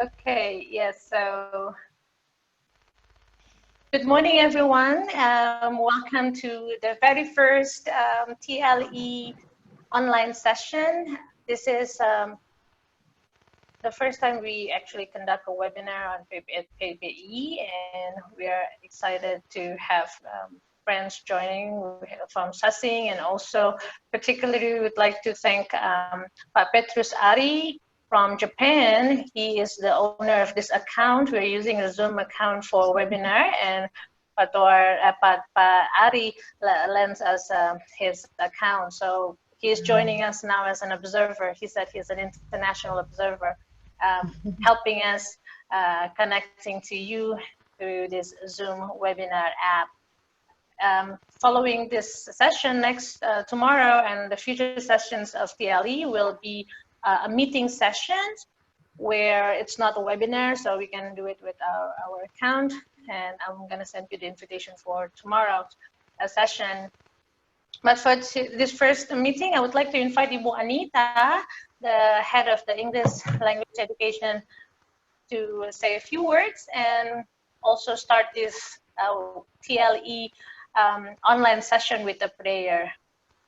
Okay, yes, so good morning, everyone. Welcome to the very first TLE online session. This is the first time we actually conduct a webinar on PBE, and we are excited to have friends joining from Sasing, and also particularly would like to thank Pak Petrus Ari from Japan. He is the owner of this account. We're using a Zoom account for webinar, and Pak Ari lends us his account. So he is joining us now as an observer. He said he's an international observer, helping us connecting to you through this Zoom webinar app. Following this session next tomorrow and the future sessions of TLE will be a meeting sessions where it's not a webinar, so we can do it with our account. And I'm going to send you the invitation for tomorrow's session. But for this first meeting, I would like to invite Ibu Anita, the head of the English language education, to say a few words and also start this TLE online session with a prayer.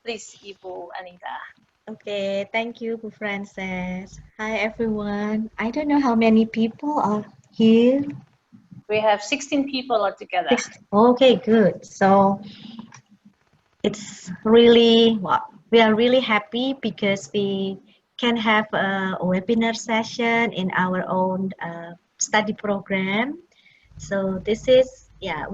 Please, Ibu Anita. Okay, thank you, Bu Frances. Hi, everyone. I don't know how many people are here. We have 16 people altogether. Okay, good. So it's really, well, we are really happy because we can have a webinar session in our own study program. So this is, yeah,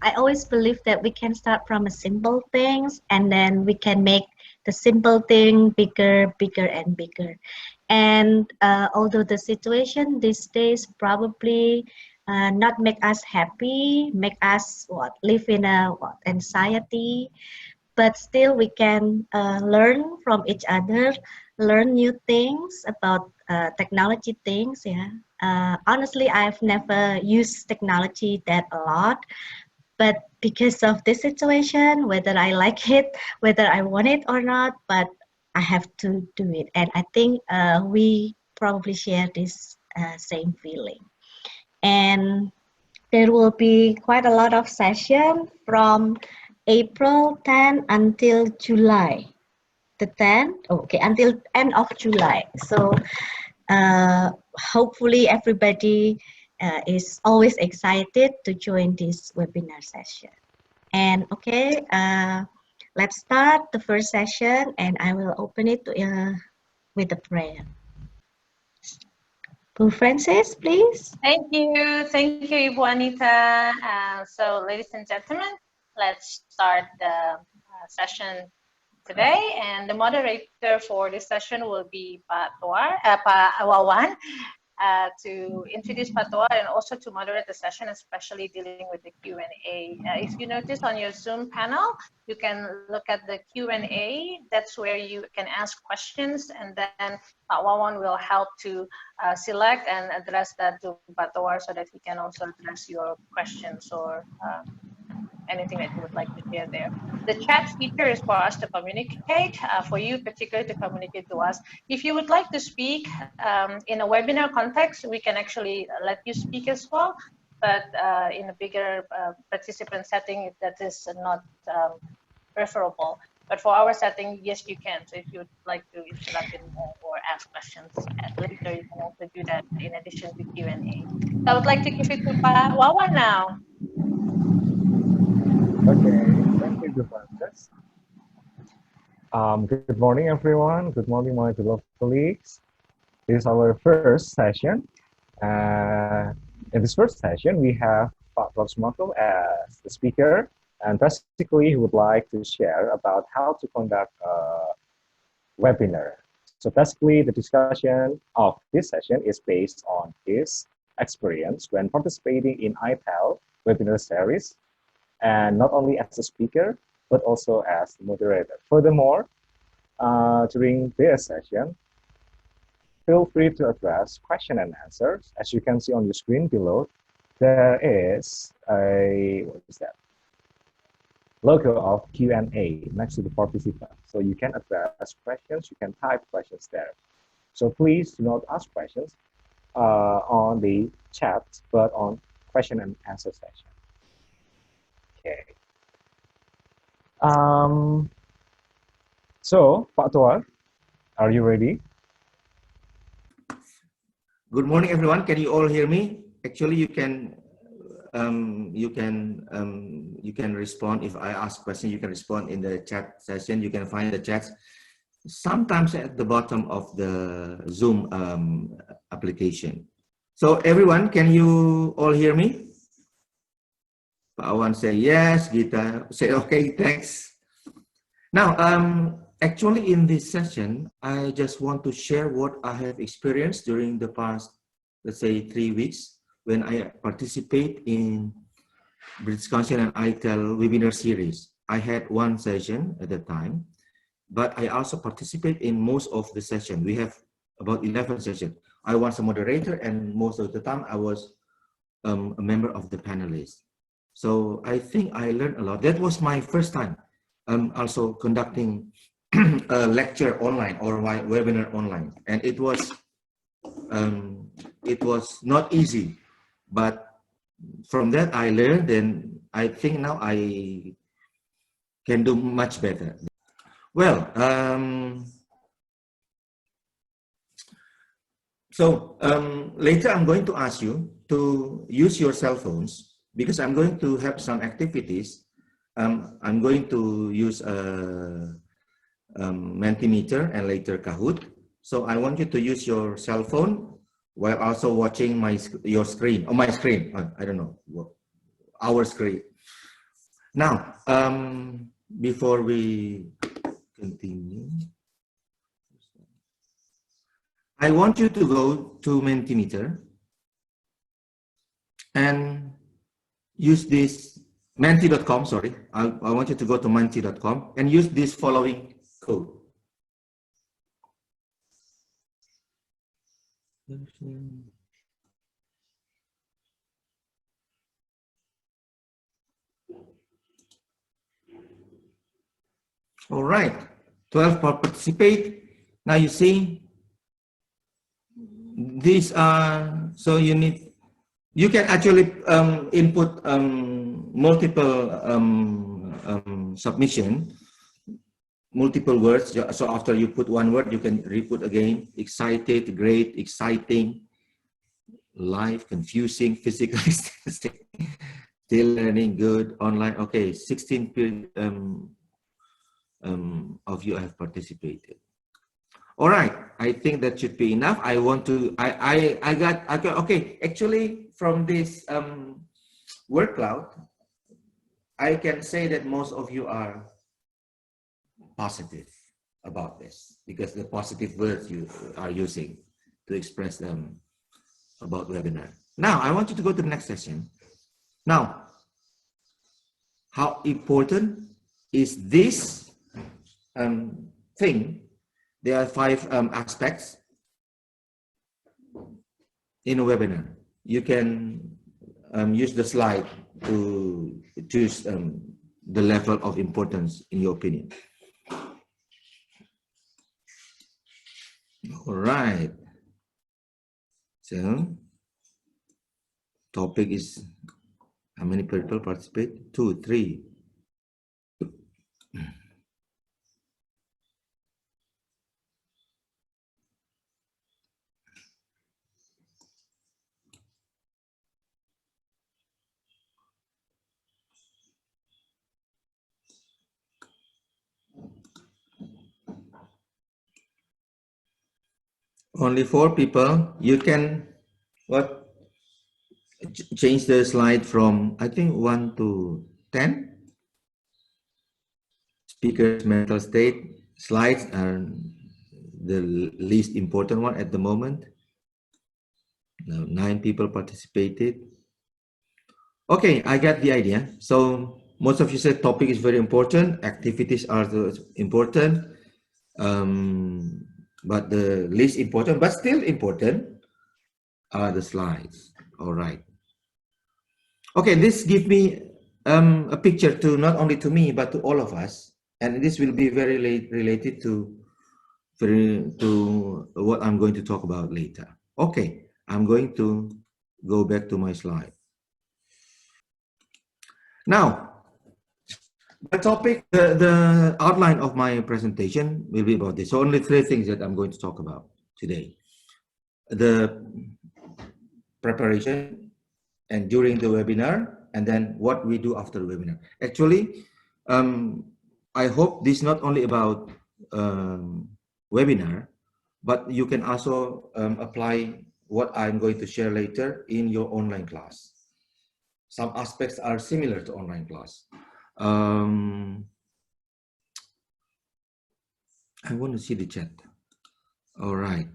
I always believe that we can start from a simple things and then we can make the simple thing bigger, bigger and bigger. And although the situation these days probably not make us happy, make us live in a anxiety, but still we can learn from each other, learn new things about technology things. Yeah. Honestly, I've never used technology that a lot, but because of this situation, whether I like it, whether I want it or not, but I have to do it. And I think we probably share this same feeling. And there will be quite a lot of session from April 10 until July. The 10th, okay, until end of July. So hopefully everybody is always excited to join this webinar session. And okay, let's start the first session and I will open it with a prayer. Bu Francis, please. Thank you, Ibu Anita. So, ladies and gentlemen, let's start the session today. And the moderator for this session will be Pak Wawan, to introduce Pak Toar and also to moderate the session, especially dealing with the Q&A. If you notice on your Zoom panel, you can look at the Q&A. That's where you can ask questions, and then Pak Wawan will help to select and address that to Pak Toar so that he can also address your questions or anything that you would like to share there. The chat feature is for us to communicate, for you particularly to communicate to us. If you would like to speak in a webinar context, we can actually let you speak as well, but in a bigger participant setting, that is not preferable. But for our setting, yes, you can. So if you would like to interact or ask questions later, you can also do that in addition to Q&A. So I would like to give it to Pak Wawan now. Okay, thank you, Frances. Good morning, everyone. Good morning, my beloved colleagues. This is our first session. In this first session, we have Toar Sumakul as the speaker, and basically he would like to share about how to conduct a webinar. So basically, the discussion of this session is based on his experience when participating in ITEL webinar series, and not only as a speaker, but also as the moderator. Furthermore, during this session, feel free to address question and answers. As you can see on your screen below, there is a, what is that? Logo of Q&A next to the participant. So you can address questions, you can type questions there. So please do not ask questions on the chat, but on question and answer session. Okay. So, Pak Toar, are you ready? Good morning, everyone. Can you all hear me? Actually, you can respond if I ask questions. You can respond in the chat session. You can find the chats sometimes at the bottom of the Zoom application. So, everyone, can you all hear me? Pak Awan say yes. Gita say okay. Thanks. Now, actually, in this session, I just want to share what I have experienced during the past, let's say, 3 weeks when I participate in British Council and ITEL webinar series. I had one session at the time, but I also participate in most of the session. We have about 11 sessions. I was a moderator, and most of the time I was a member of the panelists. So I think I learned a lot. That was my first time also conducting a lecture online or webinar online, and it was not easy, but from that I learned, and I think now I can do much better. Well, later I'm going to ask you to use your cell phones because I'm going to have some activities. I'm going to use a Mentimeter and later Kahoot. So I want you to use your cell phone while also watching your screen, or my screen. I don't know, our screen. Now, before we continue, I want you to go to Mentimeter and use this menti.com, sorry. I want you to go to menti.com and use this following code. All right, 12 participate. Now you see, these are, so you can actually input multiple submission, multiple words. So after you put one word, you can re-put again. Excited, great, exciting, live, confusing, physical, still learning, good, online. Okay, 16 of you have participated. All right, I think that should be enough. I want to, okay, actually from this word cloud, I can say that most of you are positive about this because the positive words you are using to express them about webinar. Now, I want you to go to the next session. Now, how important is this thing? There are 5 aspects in a webinar. You can use the slide to choose the level of importance in your opinion. All right. So, topic is how many people participate? 2, 3. Only 4 people. You can change the slide from, I think, 1 to 10. Speaker's mental state. Slides are the least important one at the moment. Now 9 people participated. Okay, I got the idea. So most of you said topic is very important. Activities are important. But the least important, but still important, are the slides. All right. Okay, this gives me a picture to not only to me, but to all of us. And this will be very related to what I'm going to talk about later. Okay, I'm going to go back to my slide. Now, the topic, the outline of my presentation will be about this. So only 3 things that I'm going to talk about today. The preparation and during the webinar, and then what we do after the webinar. Actually, I hope this is not only about webinar, but you can also apply what I'm going to share later in your online class. Some aspects are similar to online class. I want to see the chat. All right.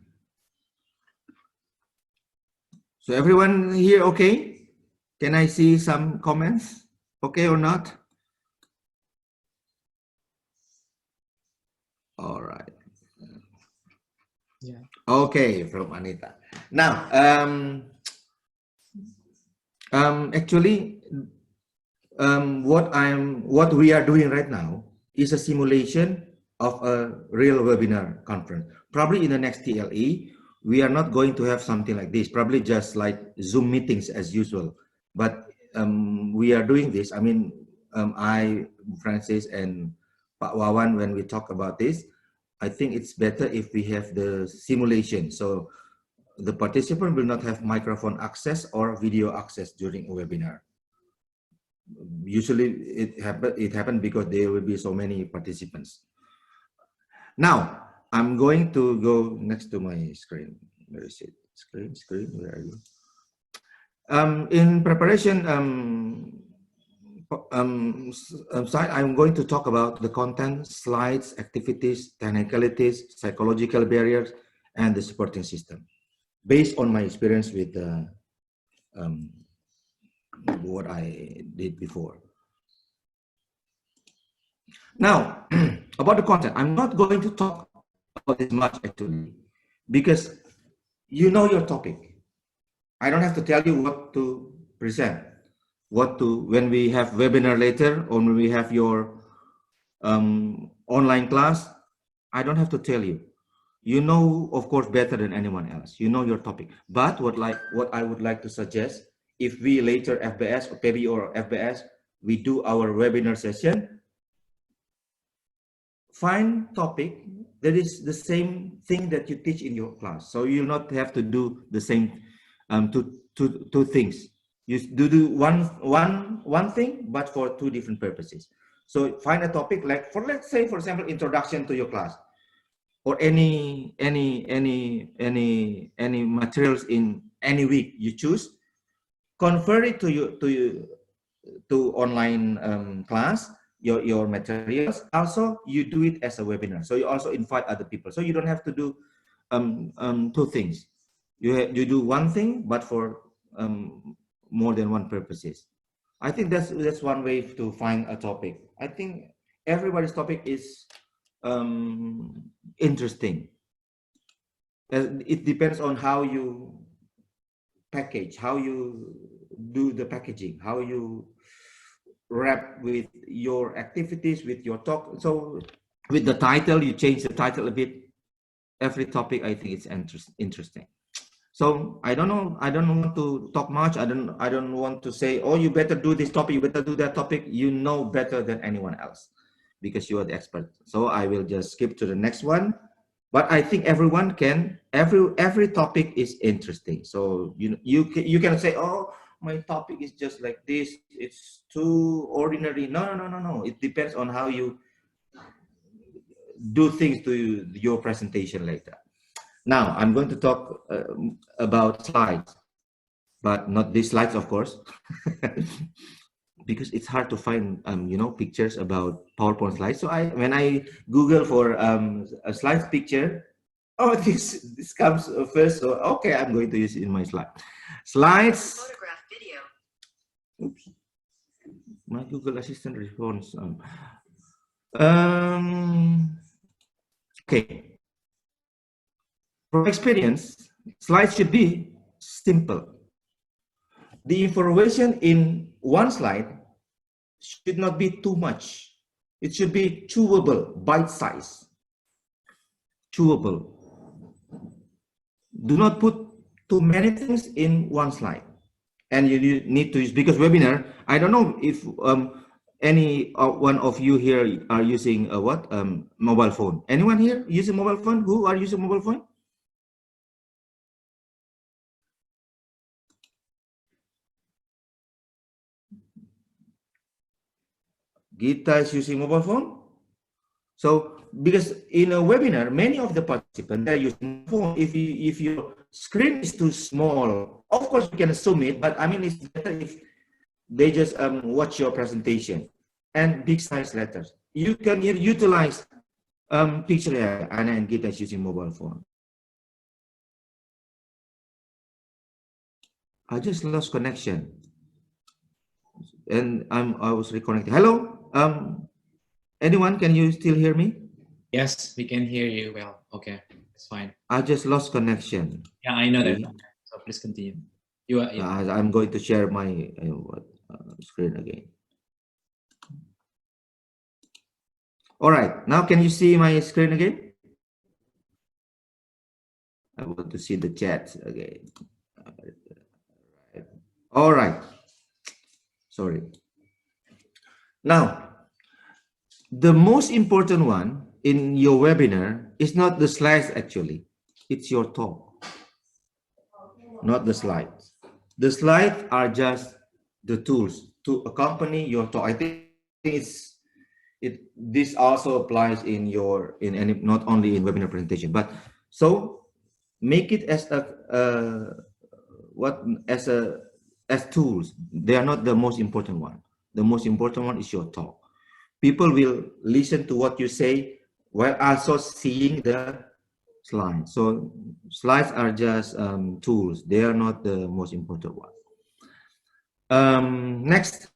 So everyone here okay? Can I see some comments? Okay or not? All right. Yeah. Okay, from Anita. Now, actually, what we are doing right now is a simulation of a real webinar conference. Probably in the next TLE, we are not going to have something like this. Probably just like Zoom meetings as usual. But we are doing this. I mean, I, Francis, and Pak Wawan, when we talk about this, I think it's better if we have the simulation. So the participant will not have microphone access or video access during a webinar. Usually it happened because there will be so many participants. Now I'm going to go next to my screen. Where is it? Screen, where are you? In preparation side, I'm going to talk about the content, slides, activities, technicalities, psychological barriers, and the supporting system, based on my experience with what I did before. Now, about the content, I'm not going to talk about this much actually, because you know your topic. I don't have to tell you what to present, when we have webinar later, or when we have your online class, I don't have to tell you. You know, of course, better than anyone else. You know your topic. But what I would like to suggest, if we later FBS or PEBI or FBS, we do our webinar session, find topic that is the same thing that you teach in your class. So you'll not have to do the same two things. You do one thing, but for 2 different purposes. So find a topic like, let's say, for example, introduction to your class, or any materials in any week you choose, convert it to online class, your materials. Also, you do it as a webinar. So you also invite other people. So you don't have to do 2 things. You do one thing, but for more than one purposes. I think that's one way to find a topic. I think everybody's topic is interesting. It depends on how you package, how you do the packaging, how you wrap with your activities, with your talk. So with the title, you change the title a bit. Every topic, I think it's interesting. So I don't know. I don't want to talk much. I don't want to say, oh, you better do this topic, you better do that topic. You know better than anyone else, because you are the expert. So I will just skip to the next one. But I think everyone can. Every topic is interesting. So you can say, oh, my topic is just like this. It's too ordinary. No. It depends on how you do things to your presentation later. Now I'm going to talk about slides, but not these slides, of course, because it's hard to find pictures about PowerPoint slides. So when I Google for a slides picture, oh, this comes first. So okay, I'm going to use it in my slide. Slides. Photograph video. Oops. My Google Assistant responds. Okay. From experience, slides should be simple. The information in one slide should not be too much. It should be chewable, bite-size. Chewable. Do not put too many things in one slide. And you need to use, because webinar, I don't know if any one of you here are using a what? Mobile phone. Anyone here using mobile phone? Who are using mobile phone? Gita is using mobile phone. So because in a webinar, many of the participants are using phone. If your screen is too small, of course you can zoom it, but I mean it's better if they just watch your presentation and big size letters. You can utilize picture area, and Gita is using mobile phone. I just lost connection, and I was reconnecting. Hello, anyone? Can you still hear me? Yes, we can hear you well. Okay, it's fine. I just lost connection. Yeah, I know that. So please continue. You are. Yeah. I'm going to share my screen again. All right, now can you see my screen again? I want to see the chat again. All right. Sorry. Now, the most important one in your webinar is not the slides actually. It's your talk, not the slides. The slides are just the tools to accompany your talk. I think this also applies in any, not only in webinar presentation, but so make it as as tools. They are not the most important one. The most important one is your talk. People will listen to what you say while also seeing the slides. So slides are just tools. They are not the most important one. Next,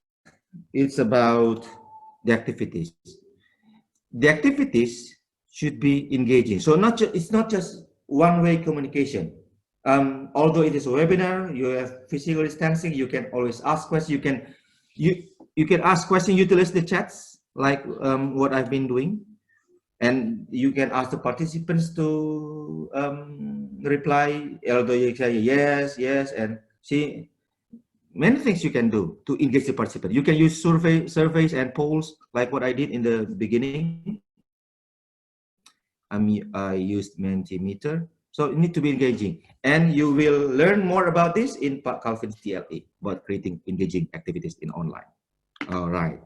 it's about the activities. The activities should be engaging. So it's not just one-way communication. Although it is a webinar, you have physical distancing, you can always ask questions. You can ask questions, utilize the chats like what I've been doing, and you can ask the participants to reply. Although you say yes, and see many things you can do to engage the participant. You can use surveys and polls like what I did in the beginning. I used Mentimeter. So you need to be engaging, and you will learn more about this in Pak Calvin's TLE about creating engaging activities in online. All right.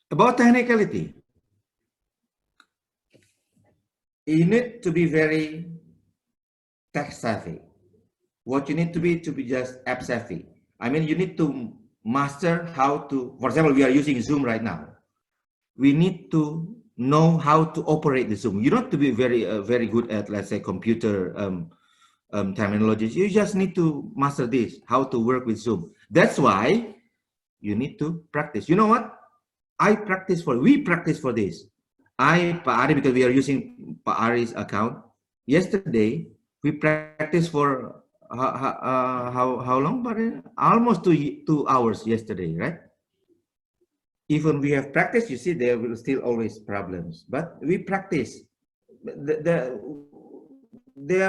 About technicality, you need to be very tech savvy. What you need to be just app savvy. I mean, you need to master how to, for example, we are using Zoom right now. We need to know how to operate the Zoom. You don't have to be very good at, let's say, computer terminologies. You just need to master this, how to work with Zoom. That's why you need to practice. You know what? We practice for this. Pak Ari, because we are using Pak Ari's account. Yesterday, we practiced for how long? But almost 2 hours yesterday, right? Even we have practiced, you see, there will still always problems. But we practice. There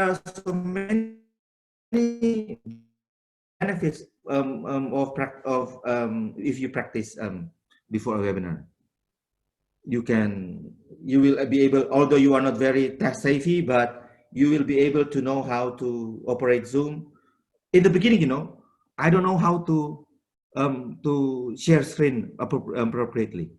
are so many benefits of if you practice before a webinar. You will be able, although you are not very tech savvy, but you will be able to know how to operate Zoom. In the beginning, you know, I don't know how to share screen appropriately.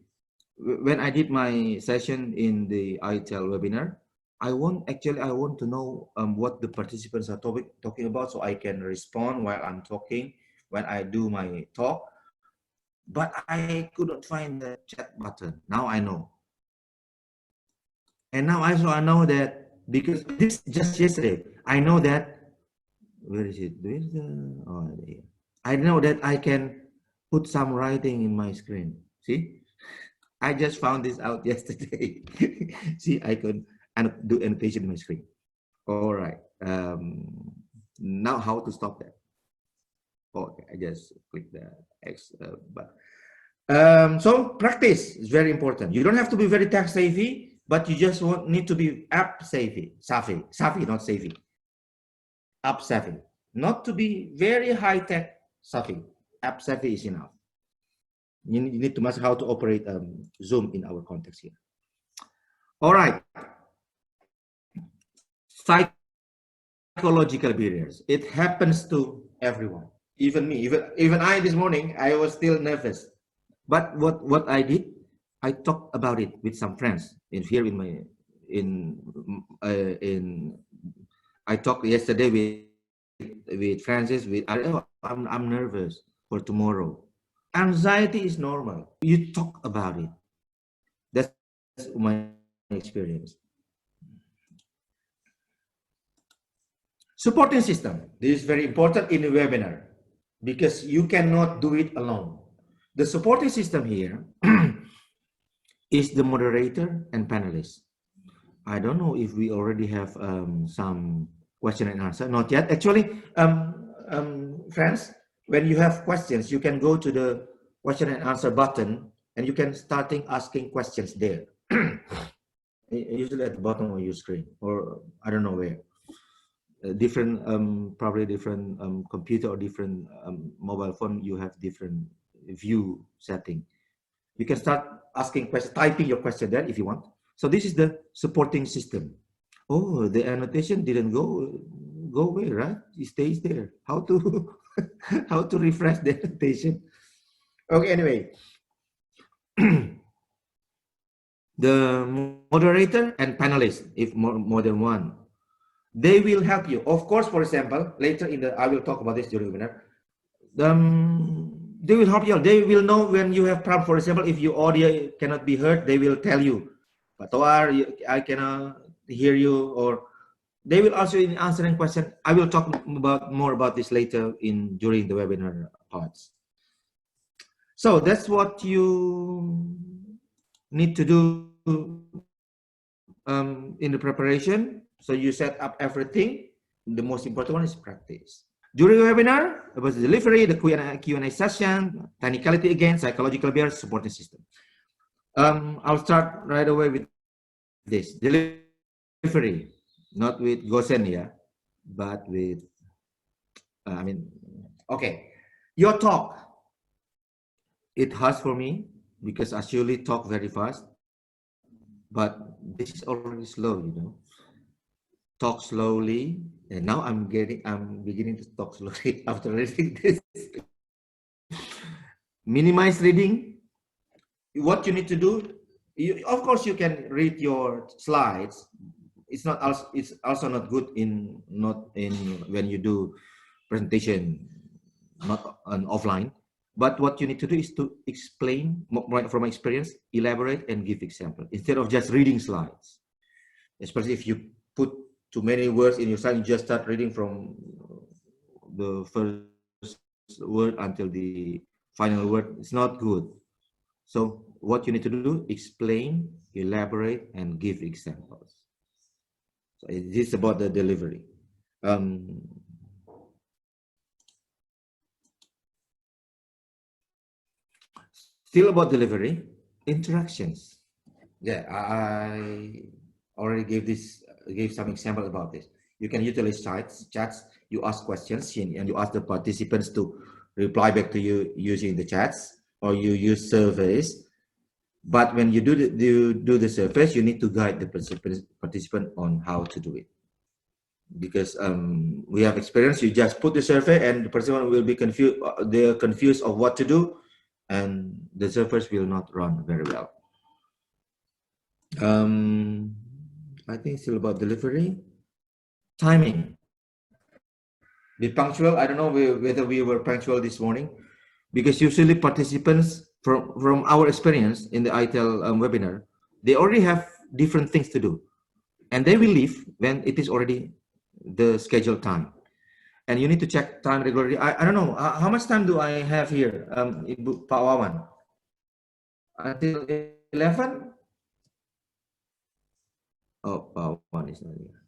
When I did my session in the ITEL webinar, I want to know what the participants are talking about, so I can respond while I'm talking when I do my talk. But I couldn't find the chat button. Now I know. And now I know that, because this just yesterday, I know that, where is it? Where's the, oh, there. I know that I can put some writing in my screen. See, I just found this out yesterday. See, I can do annotation in my screen. All right. Now how to stop that? Okay, I just click the X button. So practice is very important. You don't have to be very tech savvy, but you just need to be app savvy, not savvy, app savvy. Not to be very high tech savvy. App savvy is enough. You need to master how to operate Zoom in our context here. All right. Psychological barriers. It happens to everyone. Even me. Even I this morning, I was still nervous. But what I did, I talked about it with some friends I talked yesterday with Francis. I'm nervous for tomorrow. Anxiety is normal. You talk about it. That's my experience. Supporting system. This is very important in a webinar because you cannot do it alone. The supporting system here is the moderator and panelists. I don't know if we already have some question and answer. Not yet. Actually, friends, when you have questions, you can go to the question and answer button and you can start asking questions there. Usually at the bottom of your screen, or I don't know where. Different, probably different computer or different mobile phone, you have different view setting. You can start asking questions, typing your question there if you want. So this is the supporting system. Oh, the annotation didn't go away, right? It stays there. How to how to refresh the annotation? Okay, anyway. The moderator and panelists, if more than one, they will help you. Of course, for example, later I will talk about this during the webinar. They will help you. They will know when you have problem. For example, if your audio cannot be heard, they will tell you, "But Toar, I cannot hear you," or they will also in answering question. I will talk more about this later during the webinar parts. So that's what you need to do in the preparation. So you set up everything. The most important one is practice. During the webinar, about the delivery, the Q&A session, technicality again, psychological barriers, supporting system. I'll start right away with this. Delivery, not with Gosen, yeah, but with, okay. Your talk, it hurts for me because I usually talk very fast, but this is already slow, you know. Talk slowly, and now I'm beginning to talk slowly after reading this. Minimize reading. What you need to do, of course, you can read your slides. It's also not good when you do presentation, not offline. But what you need to do is to explain from my experience, elaborate and give example instead of just reading slides. Especially if you put too many words in your slide, you just start reading from the first word until the final word. It's not good. So what you need to do, explain, elaborate, and give examples. So this is about the delivery. Still about delivery, interactions. Yeah, I already gave some example about this. You can utilize chats. You ask questions and you ask the participants to reply back to you using the chats, or you use surveys. But when you do the surveys, you need to guide the participant on how to do it. Because we have experience, you just put the survey and the participant will be confused. They're confused of what to do, and the surveys will not run very well. I think still about delivery. Timing. Be punctual. I don't know whether we were punctual this morning, because usually participants from our experience in the ITEL webinar, they already have different things to do, and they will leave when it is already the scheduled time. And you need to check time regularly. I don't know how much time do I have here, Ibu Pak Wawan? Until 11. Oh, Pak Wawan is not here.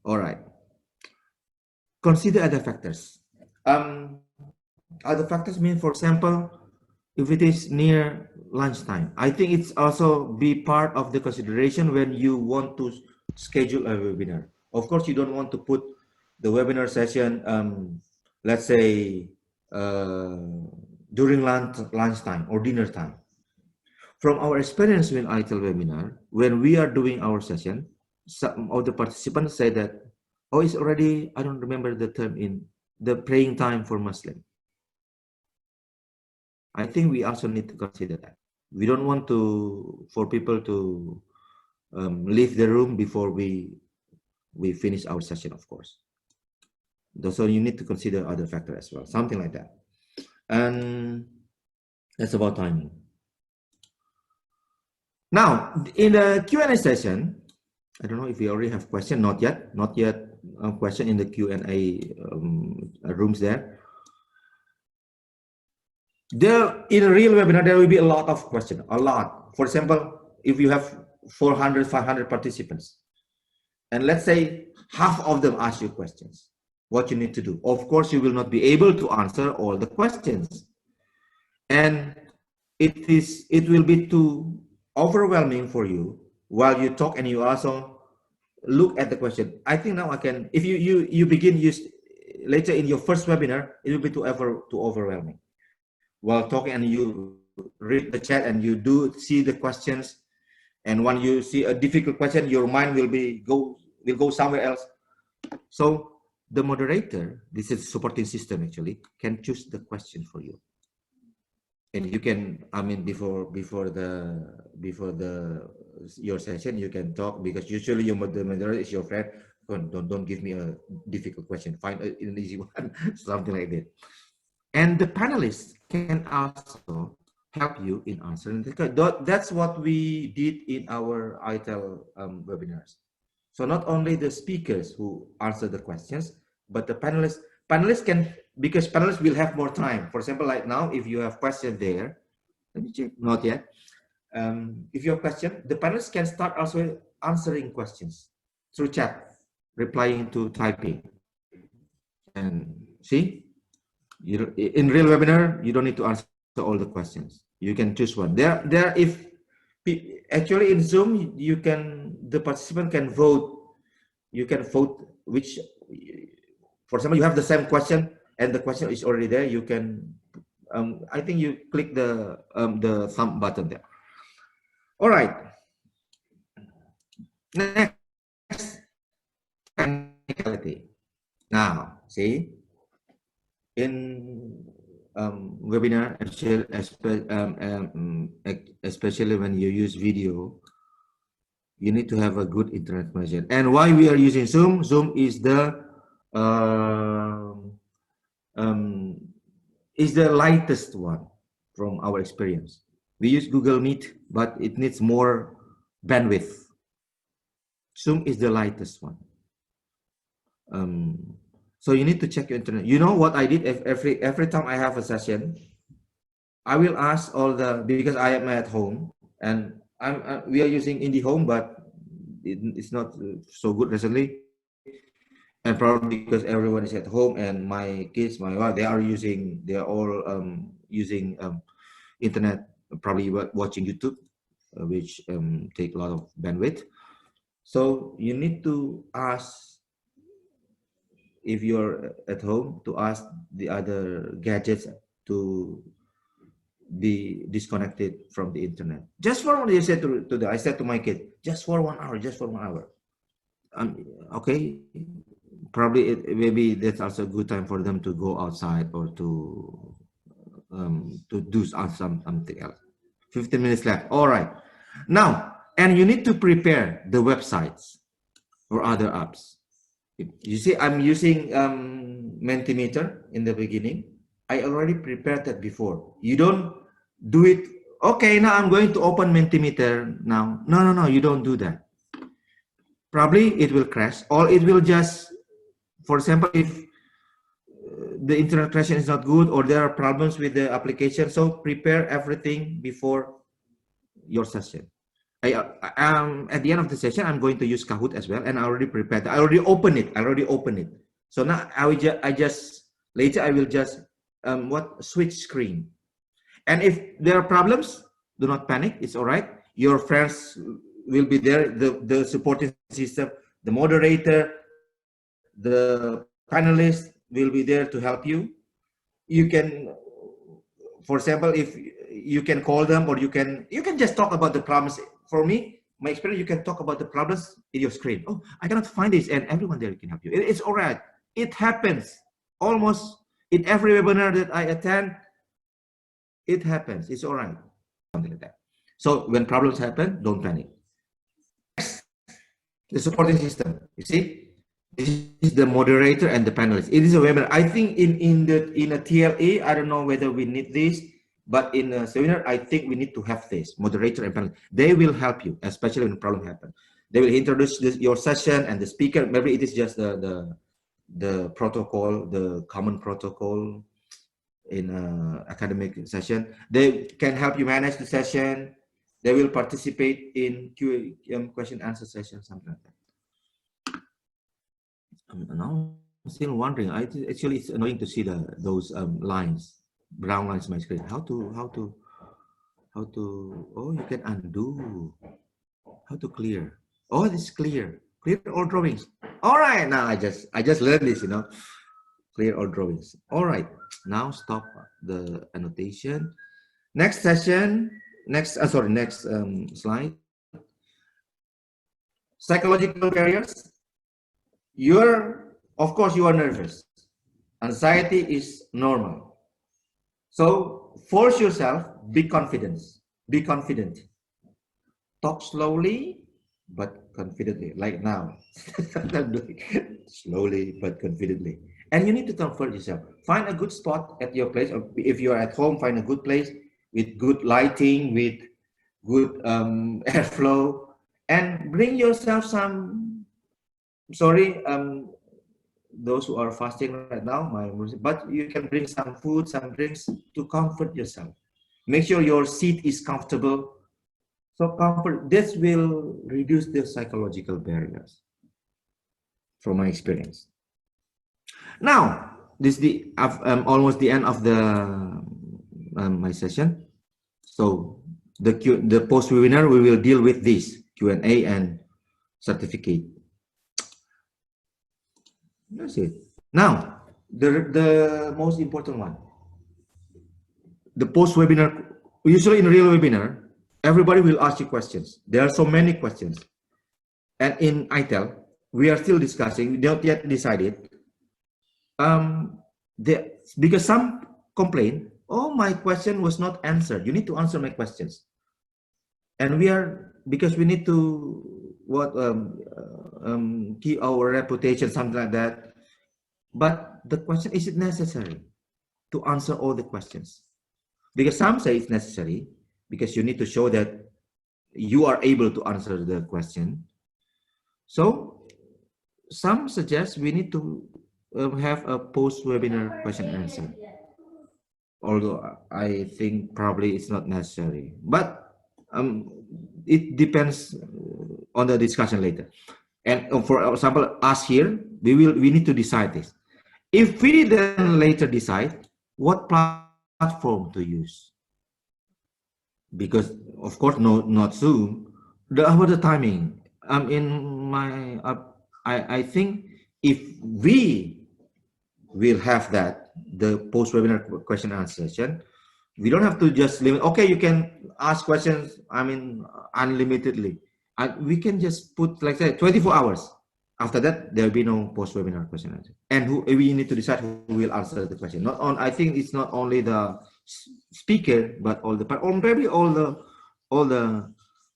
All right. Consider other factors. Other factors mean, for example, if it is near lunchtime, I think it's also be part of the consideration when you want to schedule a webinar. Of course, you don't want to put the webinar session, let's say, during lunchtime or dinner time. From our experience with Untitled webinar, when we are doing our session, some of the participants say that, oh, it's already, I don't remember the term, in the praying time for Muslim. I think we also need to consider that. We don't want for people to leave the room before we finish our session, of course. So you need to consider other factors as well, something like that. And that's about timing. Now, in the Q&A session, I don't know if we already have question. Not yet a question in the Q&A rooms there. In a real webinar, there will be a lot of questions, a lot. For example, if you have 400, 500 participants, and let's say half of them ask you questions, what you need to do. Of course, you will not be able to answer all the questions. And it will be too overwhelming for you while you talk and you also look at the question. I think now I can, if you begin later in your first webinar, it will be too overwhelming. While talking and you read the chat and you do see the questions, and when you see a difficult question, your mind will go somewhere else. So the moderator, this is supporting system actually, can choose the question for you. And you can, I mean, before your session, you can talk, because usually the moderator is your friend. Don't give me a difficult question. Find an easy one, something like that. And the panelists can also help you in answering the question. That's what we did in our Untitled webinars. So not only the speakers who answer the questions, but the panelists can, because panelists will have more time. For example, like now, if you have question there, let me check, not yet. If you have question, the panelists can start also answering questions through chat, replying to typing. And see, in real webinar, you don't need to answer all the questions. You can choose one. Actually in Zoom, the participant can vote. You can vote which, for example, you have the same question and the question is already there. You can, I think you click the thumb button there. All right. Next, technicality. Now, see, in webinar, especially when you use video, you need to have a good internet connection. And why we are using Zoom? Zoom is the lightest one from our experience. We use Google Meet, but it needs more bandwidth. Zoom is the lightest one. So you need to check your internet. You know what I did? Every time I have a session, I will ask because I am at home and we are using IndiHome, but it's not so good recently. And probably because everyone is at home and my kids, my wife, they are all using internet, probably watching YouTube, which take a lot of bandwidth. So you need to ask, if you're at home, to ask the other gadgets to be disconnected from the internet. Just for one, I said to my kid, just for 1 hour, just for 1 hour. Okay, probably maybe that's also a good time for them to go outside or to do something else. 15 minutes left. All right. Now, and you need to prepare the websites or other apps. You see, I'm using Mentimeter in the beginning. I already prepared that before. You don't do it, okay, now I'm going to open Mentimeter now. No, you don't do that. Probably it will crash, or it will just, for example, if the internet connection is not good or there are problems with the application, so prepare everything before your session. At the end of the session, I'm going to use Kahoot as well, and I already prepared. I already opened it. So now later I will just switch screen. And if there are problems, do not panic. It's all right. Your friends will be there, the supporting system, the moderator, the panelists will be there to help you. You can, for example, if you can call them, or you can just talk about the problems. For me, my experience, you can talk about the problems in your screen. Oh, I cannot find this, and everyone there can help you. It's all right. It happens almost in every webinar that I attend. It happens. It's all right. Something like that. So when problems happen, don't panic. Next, the supporting system. You see, this is the moderator and the panelists. It is a webinar. I think in a TLE, I don't know whether we need this, but in a seminar, I think we need to have this moderator and panelists. They will help you, especially when the problem happens. They will introduce your session and the speaker. Maybe it is just the protocol, the common protocol in an academic session. They can help you manage the session. They will participate in question answer session, something like that. Now I'm still wondering. Actually, it's annoying to see those lines, brown lines on my screen. How to? Oh, you can undo. How to clear? Oh, this is clear. Clear all drawings. All right. Now I just learned this. Clear all drawings. All right. Now stop the annotation. Next session. Next slide. Psychological barriers. Of course, you are nervous. Anxiety is normal. So force yourself, be confident. Be confident. Talk slowly, but confidently, like now. Slowly, but confidently. And you need to comfort yourself. Find a good spot at your place. Or if you're at home, find a good place with good lighting, with good airflow, and bring yourself some, those who are fasting right now, but you can bring some food, some drinks to comfort yourself. Make sure your seat is comfortable. So comfort, this will reduce the psychological barriers from my experience. Now, this is almost the end of the my session. So the post webinar, we will deal with this Q&A and certificate. That's it. Now, the most important one, the post webinar. Usually in a real webinar, everybody will ask you questions. There are so many questions, and in ITEL, we are still discussing. We don't yet decided. Because some complain, oh, my question was not answered. You need to answer my questions, and because we need to keep our reputation, something like that. But the question, is it necessary to answer all the questions? Because some say it's necessary because you need to show that you are able to answer the question. So some suggest we need to have a post-webinar question and answer. Although I think probably it's not necessary, but it depends on the discussion later. And for example, us here, we need to decide this. If we then later decide what platform to use, because of course not Zoom. About the timing, I think if we will have the post webinar question and answer session, we don't have to just limit. Okay, you can ask questions. Unlimitedly. We can just put, like say, 24 hours. After that, there will be no post webinar question and answer. And we need to decide who will answer the question. I think it's not only the speaker, but or maybe all the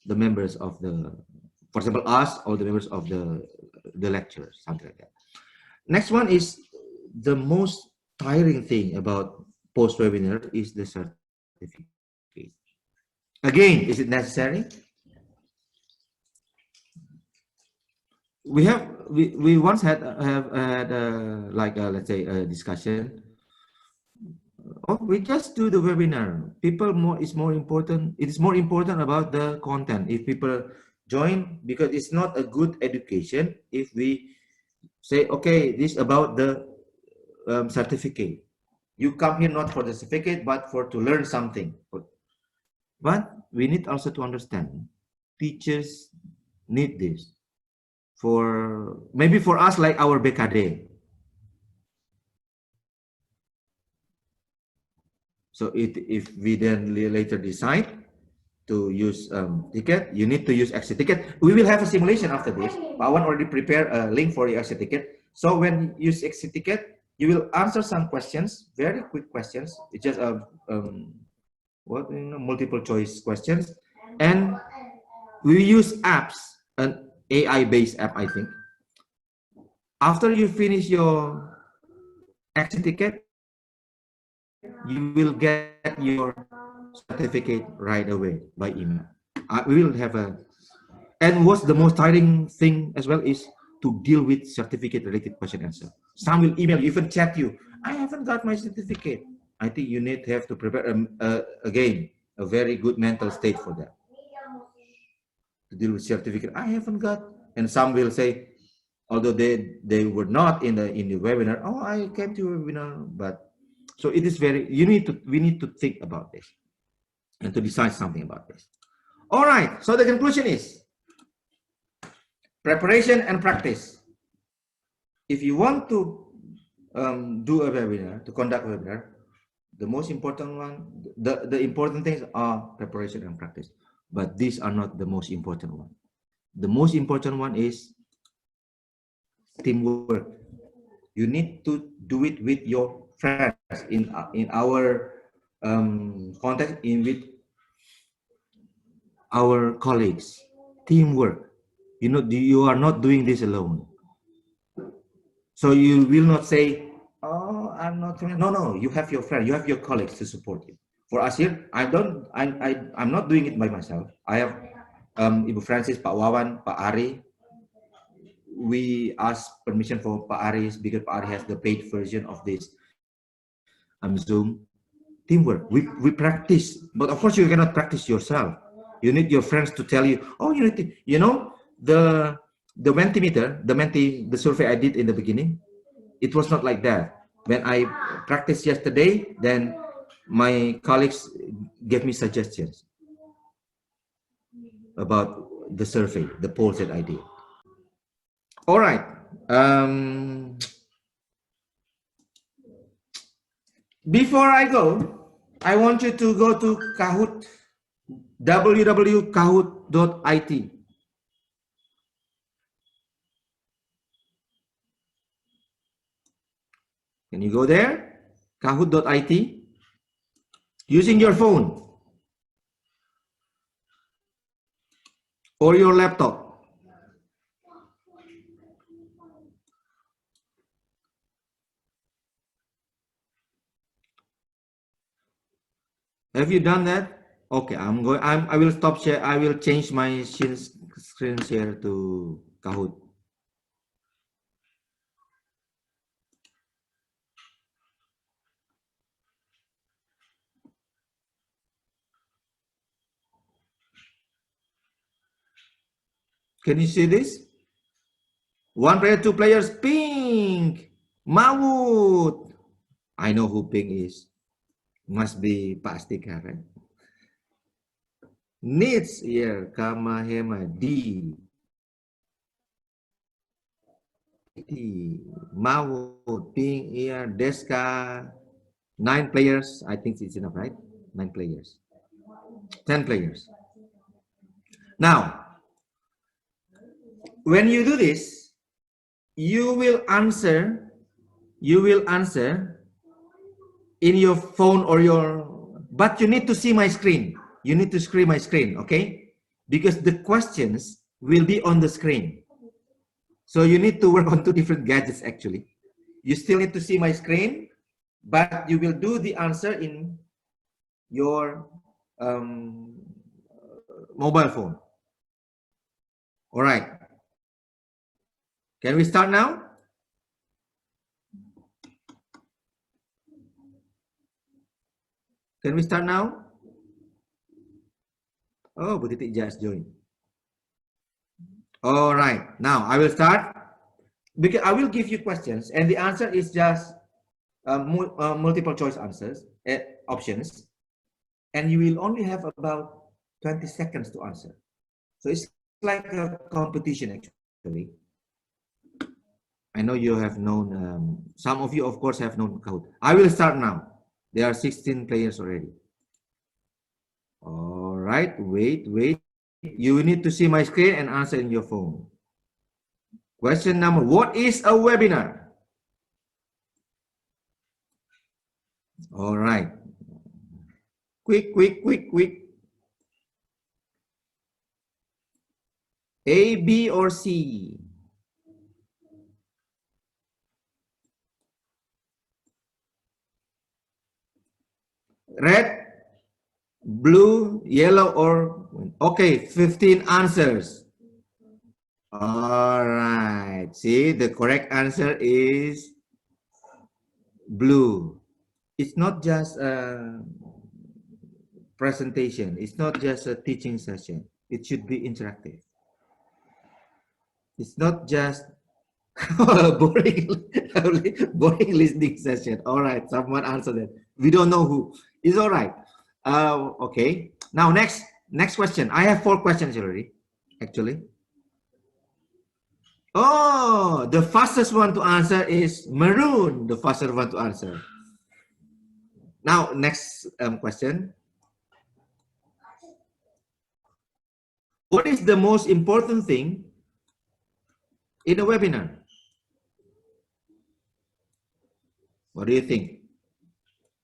members of for example, us, all the members of the lecturers, something like that. Next one is the most tiring thing about post webinar is the certificate. Again, is it necessary? We once had let's say a discussion. Oh, we just do the webinar. It is more important about the content. If people join, because it's not a good education if we say, okay, this about the certificate. You come here not for the certificate, but to learn something. But we need also to understand, teachers need this. Maybe for us, like our BKD. So if we then later decide to use ticket, you need to use exit ticket. We will have a simulation after this. Pawan already prepared a link for your exit ticket. So when you use exit ticket, you will answer some questions, very quick questions. It's just multiple choice questions, and we use apps, an AI-based app, I think. After you finish your exit ticket, you will get your certificate right away by email. We will have and what's the most tiring thing as well is to deal with certificate related question answer. Some will email you, even chat you, I haven't got my certificate. I think you need to have to prepare again a very good mental state for that, to deal with certificate. I haven't got, and some will say, although they were not in the webinar, oh, I came to a webinar, but so it is very, we need to think about this and to decide something about this. All right, so the conclusion is preparation and practice. If you want to do a webinar, to conduct a webinar, the most important one, the important things are preparation and practice, but these are not the most important one. The most important one is teamwork. You need to do it with your friends. In our context, with our colleagues. Teamwork. You are not doing this alone. So you will not say, oh, I'm not. No. You have your friend. You have your colleagues to support you. For us here, I'm not doing it by myself. I have Ibu Francis, Pak Wawan, Pak Ari. We ask permission for Pak Ari because Pak Ari has the paid version of this Zoom. Teamwork. We practice, but of course you cannot practice yourself. You need your friends to tell you. Oh, you need to, the Mentimeter, the survey I did in the beginning. It was not like that. When I practiced yesterday, then my colleagues gave me suggestions about the survey, the polls that I did. All right. Before I go, I want you to go to Kahoot, www.kahoot.it. Can you go there? Kahoot.it. Using your phone or your laptop. Have you done that? Okay, I will stop share. I will change my screen share to Kahoot. Can you see this? 1 player, 2 players, pink, Mawut. I know who pink is. Must be Pak Astika, right? Needs here, Kamahema, D. Mawut, pink here, Deska. 9 players, I think it's enough, right? 9 players. 10 players. Now, when you do this, you will answer in your phone or but you need to see my screen. You need to screen my screen, okay? Because the questions will be on the screen. So you need to work on 2 different gadgets actually. You still need to see my screen, but you will do the answer in your mobile phone. All right. Can we start now? Can we start now? Oh, Bu Titik just joined. All right. Now I will start because I will give you questions and the answer is just multiple choice answers, options, and you will only have about 20 seconds to answer. So it's like a competition actually. I know you have known, some of you of course have known Kahoot. I will start now. There are 16 players already. All right, wait. You need to see my screen and answer in your phone. Question number, what is a webinar? All right. Quick. A, B, or C? Red, blue, yellow, or okay, 15 answers. All right. See, the correct answer is blue. It's not just a presentation. It's not just a teaching session. It should be interactive. It's not just boring listening session. All right, someone answer that. We don't know who. It's all right. Okay. Now next question. I have 4 questions already, actually. Oh, the fastest one to answer is maroon. The fastest one to answer. Now next question. What is the most important thing in a webinar? What do you think?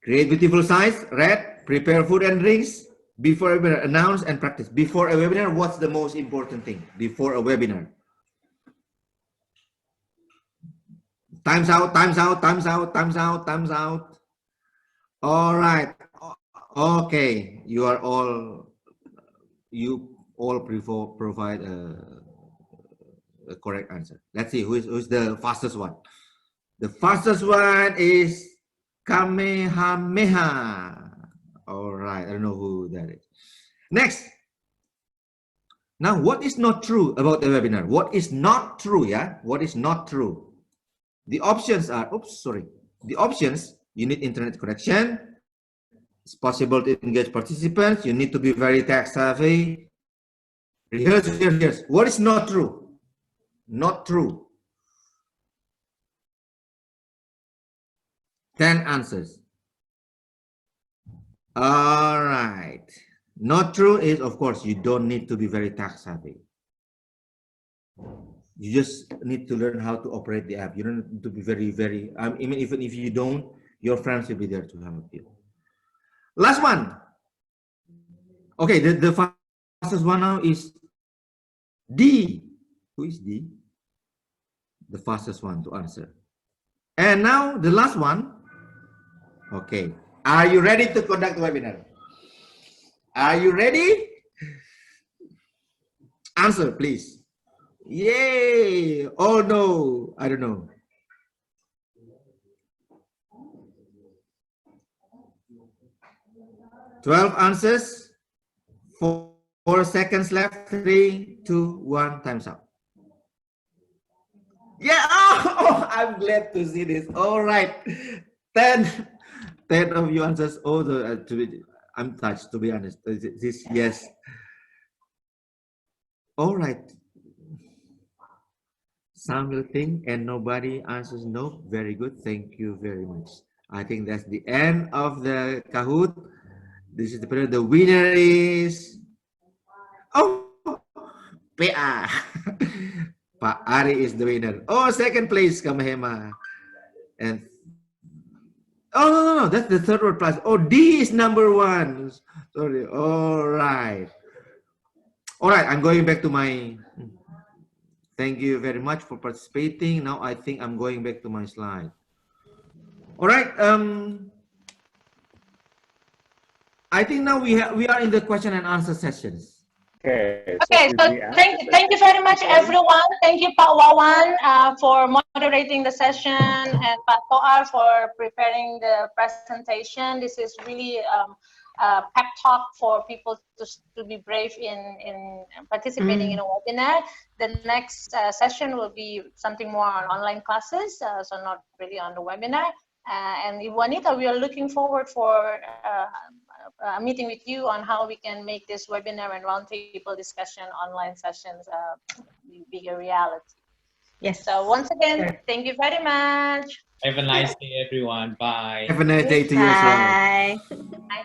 Create beautiful slides, red, prepare food and drinks, before a webinar, announce and practice. Before a webinar, what's the most important thing before a webinar? Time's out. All right. Okay. You all provide a correct answer. Let's see who's the fastest one. The fastest one is Kamehameha. All right, I don't know who that is. Next. Now, what is not true about the webinar? What is not true, yeah? What is not true? The options are, The options, you need internet connection. It's possible to engage participants. You need to be very tech savvy. Rehearse. What is not true? Not true. 10 answers. All right. Not true is, of course, you don't need to be very tech savvy. You just need to learn how to operate the app. You don't need to be very, even if you don't, your friends will be there to help you. Last one. Okay, the fastest one now is D. Who is D? The fastest one to answer. And now the last one. Okay. Are you ready to conduct the webinar? Are you ready? Answer, please. Yay! Oh no, I don't know. "12 answers, 4 seconds left, 3, 2, 1, time's up." Yeah, oh, I'm glad to see this. All right, 10 of you answers. Oh, I'm touched, to be honest. This, yes. All right. Some will think and nobody answers no. Very good. Thank you very much. I think that's the end of the Kahoot. This is the period. The winner is PA. Pak Ari is the winner. Oh, second place, Kamahema. And no, that's the third word plus. Oh, D is number 1. Sorry. All right. I'm going back to my. Thank you very much for participating. Now I think I'm going back to my slide. All right. I think now we are in the question and answer sessions. Okay. So thank you very much, everyone. Thank you, Pak Wawan, for moderating the session, and Pak Toar for preparing the presentation. This is really a pep talk for people to be brave in participating in a webinar. The next session will be something more on online classes, so not really on the webinar. And Juanita, we are looking forward for a meeting with you on how we can make this webinar and roundtable discussion online sessions be a reality. Yes. So once again, Sure. thank you very much. Have a nice day, everyone. Bye. Have a nice day to you as well. Bye. Bye.